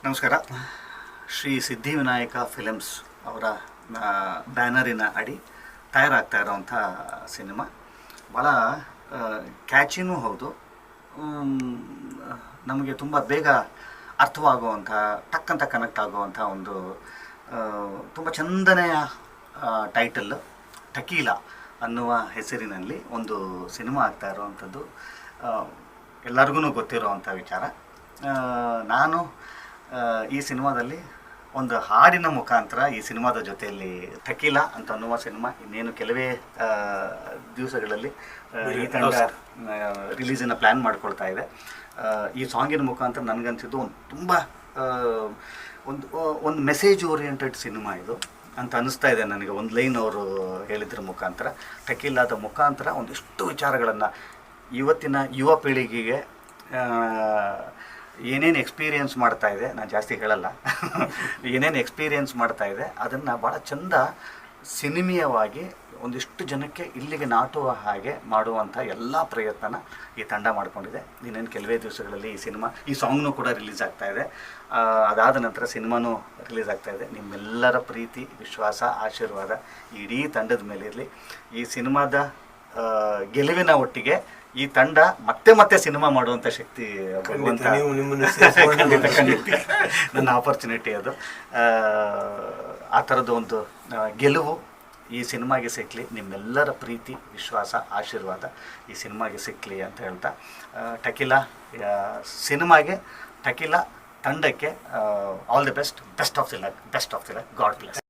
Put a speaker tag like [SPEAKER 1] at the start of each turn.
[SPEAKER 1] ನಮಸ್ಕಾರ. ಶ್ರೀ ಸಿದ್ಧಿವಿನಾಯಕ ಫಿಲಮ್ಸ್ ಅವರ ಬ್ಯಾನರಿನ ಅಡಿ ತಯಾರಾಗ್ತಾ ಇರೋವಂಥ ಸಿನಿಮಾ ಭಾಳ ಕ್ಯಾಚಿನೂ ಹೌದು. ನಮಗೆ ತುಂಬ ಬೇಗ ಅರ್ಥವಾಗುವಂಥ ಟಕ್ಕಂತ ಕನೆಕ್ಟ್ ಆಗುವಂಥ ಒಂದು ತುಂಬ ಚಂದನೆಯ ಟೈಟಲ್ ಟಕೀಲಾ ಅನ್ನುವ ಹೆಸರಿನಲ್ಲಿ ಒಂದು ಸಿನಿಮಾ ಆಗ್ತಾ ಇರೋವಂಥದ್ದು ಎಲ್ಲರಿಗೂ ಗೊತ್ತಿರೋವಂಥ ವಿಚಾರ. ನಾನು ಈ ಸಿನಿಮಾದಲ್ಲಿ ಒಂದು ಹಾಡಿನ ಮುಖಾಂತರ ಈ ಸಿನಿಮಾದ ಜೊತೆಯಲ್ಲಿ ಟಕೀಲಾ ಅಂತ ಅನ್ನುವ ಸಿನಿಮಾ ಇನ್ನೇನು ಕೆಲವೇ ದಿವಸಗಳಲ್ಲಿ ಈ ತಂಡ ರಿಲೀಸಿನ ಪ್ಲ್ಯಾನ್ ಮಾಡ್ಕೊಳ್ತಾ ಇದೆ. ಈ ಸಾಂಗಿನ ಮುಖಾಂತರ ನನಗನ್ಸಿದ್ದು ಒಂದು ತುಂಬ ಒಂದು ಮೆಸೇಜ್ ಓರಿಯೆಂಟೆಡ್ ಸಿನಿಮಾ ಇದು ಅಂತ ಅನ್ನಿಸ್ತಾ ಇದೆ ನನಗೆ. ಒಂದು ಲೈನ್ ಅವರು ಹೇಳಿದ್ರ ಮುಖಾಂತರ, ಟಕೀಲಾದ ಮುಖಾಂತರ ಒಂದಿಷ್ಟು ವಿಚಾರಗಳನ್ನು ಇವತ್ತಿನ ಯುವ ಪೀಳಿಗೆಗೆ ಏನೇನು ಎಕ್ಸ್ಪೀರಿಯೆನ್ಸ್ ಮಾಡ್ತಾ ಇದೆ, ನಾನು ಜಾಸ್ತಿ ಹೇಳಲ್ಲ, ಏನೇನು ಎಕ್ಸ್ಪೀರಿಯೆನ್ಸ್ ಮಾಡ್ತಾ ಇದೆ ಅದನ್ನು ಭಾಳ ಚಂದ ಸಿನಿಮೀಯವಾಗಿ ಒಂದಿಷ್ಟು ಜನಕ್ಕೆ ಇಲ್ಲಿಗೆ ನಾಟುವ ಹಾಗೆ ಮಾಡುವಂಥ ಎಲ್ಲ ಪ್ರಯತ್ನನ ಈ ತಂಡ ಮಾಡಿಕೊಂಡಿದೆ. ಇನ್ನೇನು ಕೆಲವೇ ದಿವಸಗಳಲ್ಲಿ ಈ ಸಾಂಗ್ನೂ ಕೂಡ ರಿಲೀಸ್ ಆಗ್ತಾ ಇದೆ. ಅದಾದ ನಂತರ ಸಿನಿಮಾನೂ ರಿಲೀಸ್ ಆಗ್ತಾ ಇದೆ. ನಿಮ್ಮೆಲ್ಲರ ಪ್ರೀತಿ, ವಿಶ್ವಾಸ, ಆಶೀರ್ವಾದ ಇಡೀ ತಂಡದ ಮೇಲಿರಲಿ. ಈ ಸಿನಿಮಾದ ಗೆಲುವಿನ ಒಟ್ಟಿಗೆ ಈ ತಂಡ ಮತ್ತೆ ಸಿನಿಮಾ ಮಾಡುವಂಥ ಶಕ್ತಿ ಭಗವಂತ ನನ್ನ ಆಪರ್ಚುನಿಟಿ ಅದು. ಆ ಥರದ್ದು ಒಂದು ಗೆಲುವು ಈ ಸಿನಿಮಾಗೆ ಸಿಕ್ಕಲಿ. ನಿಮ್ಮೆಲ್ಲರ ಪ್ರೀತಿ, ವಿಶ್ವಾಸ, ಆಶೀರ್ವಾದ ಈ ಸಿನಿಮಾಗೆ ಸಿಕ್ಕಲಿ ಅಂತ ಹೇಳ್ತಾ, ಟಕೀಲಾ ಸಿನಿಮಾಗೆ, ಟಕೀಲಾ ತಂಡಕ್ಕೆ all the best of the luck, god bless.